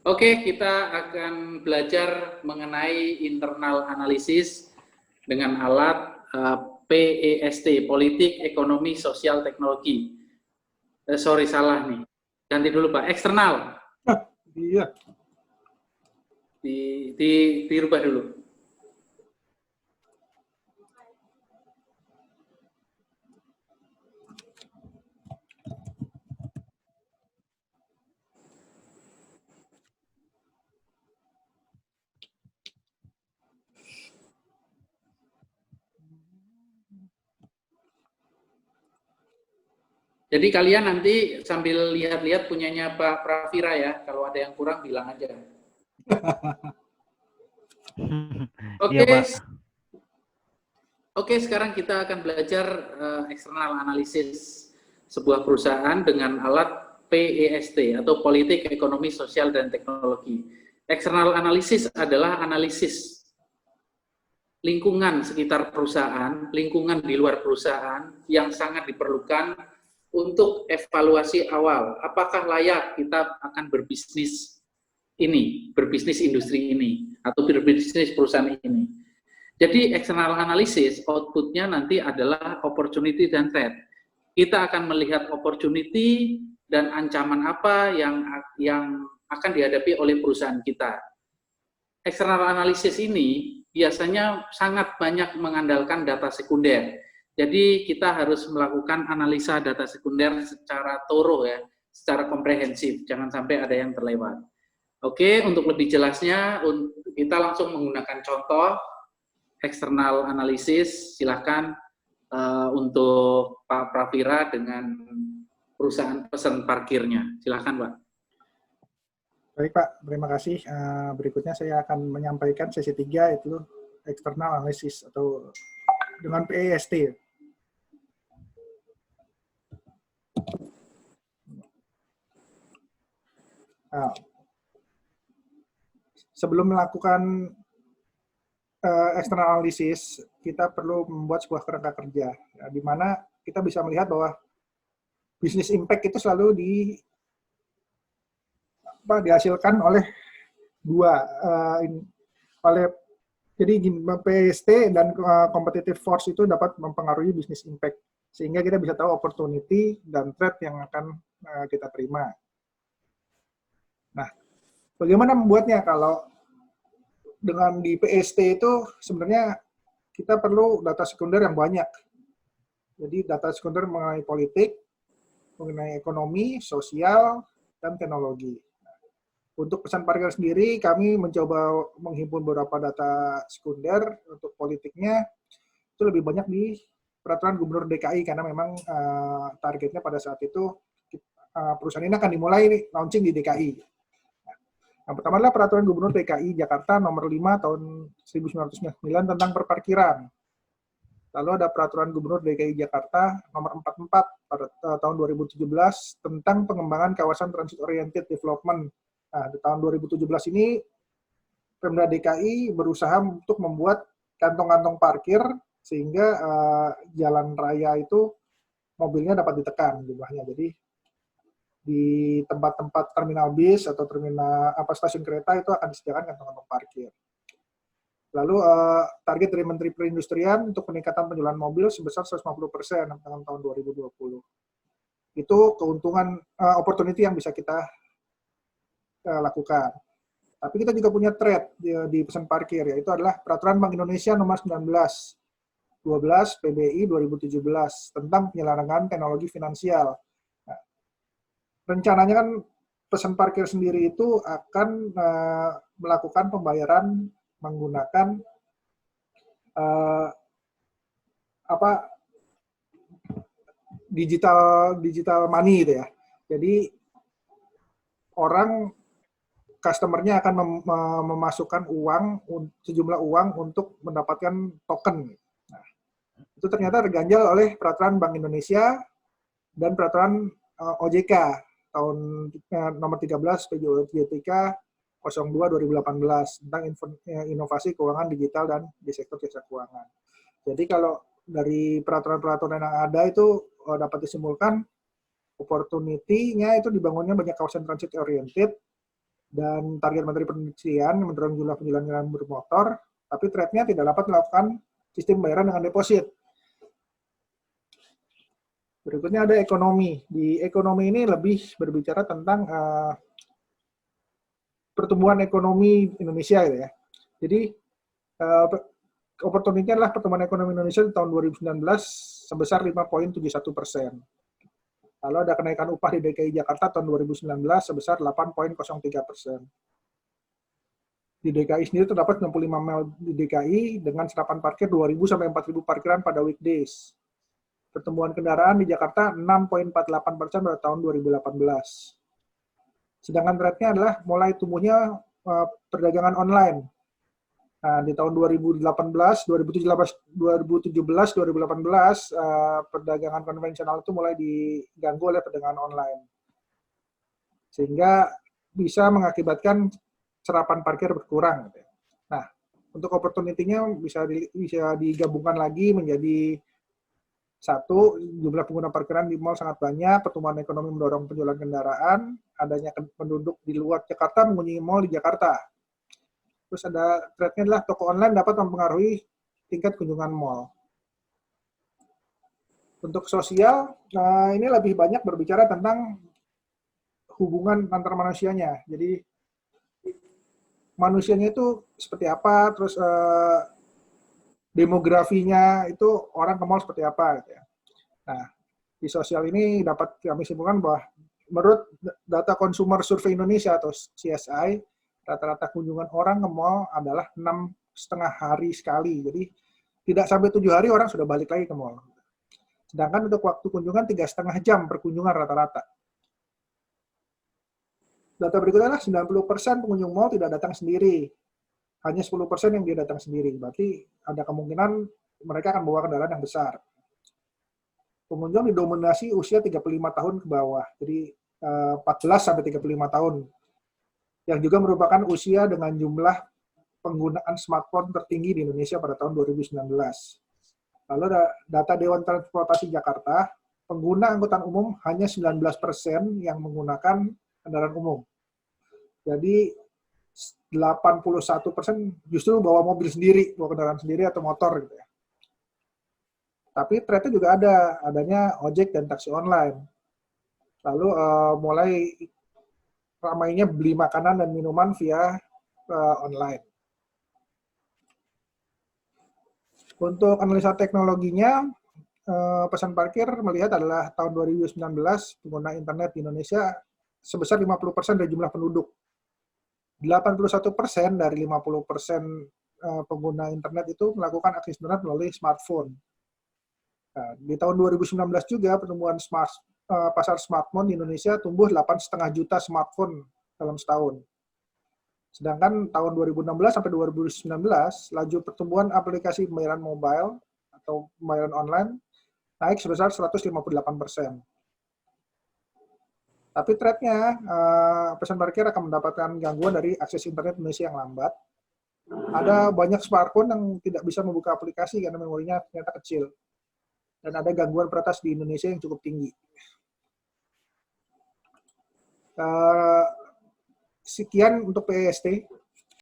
Oke, kita akan belajar mengenai internal analisis dengan alat PEST, Politik, Ekonomi, Sosial, Teknologi. Sorry, salah nih. Ganti dulu, Pak. Eksternal. Iya. Dirubah dulu. Jadi kalian nanti sambil lihat-lihat punyanya Pak Pravira ya. Kalau ada yang kurang bilang aja. Oke. Iya, Pak. Oke, sekarang kita akan belajar eksternal analisis sebuah perusahaan dengan alat PEST atau Politik, Ekonomi, Sosial, dan Teknologi. Eksternal analisis adalah analisis lingkungan sekitar perusahaan, lingkungan di luar perusahaan yang sangat diperlukan untuk evaluasi awal. Apakah layak kita akan berbisnis ini, berbisnis industri ini, atau berbisnis perusahaan ini. Jadi external analysis outputnya nanti adalah opportunity dan threat. Kita akan melihat opportunity dan ancaman apa yang akan dihadapi oleh perusahaan kita. External analysis ini biasanya sangat banyak mengandalkan data sekunder. Jadi kita harus melakukan analisa data sekunder secara thorough ya, secara komprehensif, jangan sampai ada yang terlewat. Oke, untuk lebih jelasnya kita langsung menggunakan contoh eksternal analisis. Silahkan untuk Pak Pravira dengan perusahaan pesan parkirnya. Silahkan, Pak. Baik, Pak. Terima kasih. Berikutnya saya akan menyampaikan sesi 3, itu external analysis atau dengan PEST. Nah, sebelum melakukan external analysis, kita perlu membuat sebuah kerangka kerja, ya, di mana kita bisa melihat bahwa business impact itu selalu dihasilkan oleh jadi PST dan competitive force itu dapat mempengaruhi business impact, sehingga kita bisa tahu opportunity dan threat yang akan kita terima. Nah, bagaimana membuatnya? Kalau dengan di PST itu sebenarnya kita perlu data sekunder yang banyak. Jadi data sekunder mengenai politik, mengenai ekonomi, sosial, dan teknologi. Untuk pesan parkir sendiri, kami mencoba menghimpun beberapa data sekunder. Untuk politiknya, itu lebih banyak di peraturan gubernur DKI, karena memang targetnya pada saat itu perusahaan ini akan dimulai launching di DKI. Yang pertama adalah peraturan gubernur DKI Jakarta nomor 5 tahun 1999 tentang perparkiran. Lalu ada peraturan gubernur DKI Jakarta nomor 44 pada tahun 2017 tentang pengembangan kawasan transit oriented development. Nah, di tahun 2017 ini Pemda DKI berusaha untuk membuat kantong-kantong parkir sehingga jalan raya itu mobilnya dapat ditekan jumlahnya. Jadi di tempat-tempat terminal bis atau terminal stasiun kereta itu akan disediakan kantong-kantong parkir. Lalu target dari Menteri Perindustrian untuk peningkatan penjualan mobil sebesar 150% dalam tahun 2020. Itu keuntungan opportunity yang bisa kita lakukan. Tapi kita juga punya threat di pesan parkir, yaitu adalah Peraturan Bank Indonesia nomor 19/12 PBI 2017 tentang penyelenggaraan teknologi finansial. Nah, rencananya kan pesan parkir sendiri itu akan melakukan pembayaran menggunakan digital money gitu ya. Jadi customer-nya akan memasukkan sejumlah uang untuk mendapatkan token. Nah, itu ternyata terganjal oleh Peraturan Bank Indonesia dan Peraturan OJK tahun nomor 13 PJOJK 02/2018 tentang inovasi keuangan digital dan di sektor jasa keuangan. Jadi kalau dari peraturan-peraturan yang ada itu dapat disimpulkan opportunity-nya itu dibangunnya banyak kawasan transit oriented dan target Menteri Perindustrian mendorong jumlah penjualan kendaraan bermotor, tapi trade-nya tidak dapat melakukan sistem bayaran dengan deposit. Berikutnya ada ekonomi. Di ekonomi ini lebih berbicara tentang pertumbuhan ekonomi Indonesia gitu ya. Jadi opportunity-nya adalah pertumbuhan ekonomi Indonesia di tahun 2019 sebesar 5,71%. Lalu ada kenaikan upah di DKI Jakarta tahun 2019 sebesar 8,03%. Di DKI sendiri terdapat 65 mall di DKI dengan serapan parkir 2.000 sampai 4.000 parkiran pada weekdays. Pertumbuhan kendaraan di Jakarta 6,48% pada tahun 2018. Sedangkan trend-nya adalah mulai tumbuhnya perdagangan online. Nah, di tahun 2018, 2017, 2018, perdagangan konvensional itu mulai diganggu oleh perdagangan online. Sehingga bisa mengakibatkan serapan parkir berkurang. Nah, untuk opportunity-nya bisa digabungkan lagi menjadi satu, jumlah pengguna parkiran di mal sangat banyak, pertumbuhan ekonomi mendorong penjualan kendaraan, adanya penduduk di luar Jakarta mengunjungi mal di Jakarta. Terus ada trend-nya adalah toko online dapat mempengaruhi tingkat kunjungan mal. Untuk sosial, ini lebih banyak berbicara tentang hubungan antar manusianya. Jadi manusianya itu seperti apa, terus demografinya itu orang ke mall seperti apa gitu ya. Nah, di sosial ini dapat kami simpulkan bahwa menurut data Consumer Survey Indonesia atau CSI, rata-rata kunjungan orang ke mall adalah 6,5 hari sekali. Jadi tidak sampai 7 hari orang sudah balik lagi ke mall. Sedangkan untuk waktu kunjungan 3,5 jam per kunjungan rata-rata. Data berikutnya adalah 90% pengunjung mall tidak datang sendiri. Hanya 10% yang dia datang sendiri. Berarti ada kemungkinan mereka akan bawa kendaraan yang besar. Pengunjung didominasi usia 35 tahun ke bawah. Jadi 14 sampai 35 tahun. Yang juga merupakan usia dengan jumlah penggunaan smartphone tertinggi di Indonesia pada tahun 2019. Lalu ada data Dewan Transportasi Jakarta, pengguna angkutan umum hanya 19% yang menggunakan kendaraan umum. Jadi 81% justru bawa mobil sendiri, bawa kendaraan sendiri atau motor gitu ya. Tapi trend-nya juga adanya ojek dan taksi online. Lalu mulai ramainya beli makanan dan minuman via online. Untuk analisa teknologinya, pesan parkir melihat adalah tahun 2019 pengguna internet di Indonesia sebesar 50% dari jumlah penduduk. 81% dari 50% pengguna internet itu melakukan akses internet melalui smartphone. Nah, di tahun 2019 juga pertumbuhan pasar smartphone di Indonesia tumbuh 8,5 juta smartphone dalam setahun. Sedangkan tahun 2016 sampai 2019, laju pertumbuhan aplikasi pembayaran mobile atau pembayaran online naik sebesar 158%. Tapi trend-nya, pesan parkir akan mendapatkan gangguan dari akses internet Indonesia yang lambat. Ada banyak smartphone yang tidak bisa membuka aplikasi karena memorinya ternyata kecil. Dan ada gangguan peretas di Indonesia yang cukup tinggi. Sekian untuk PEST.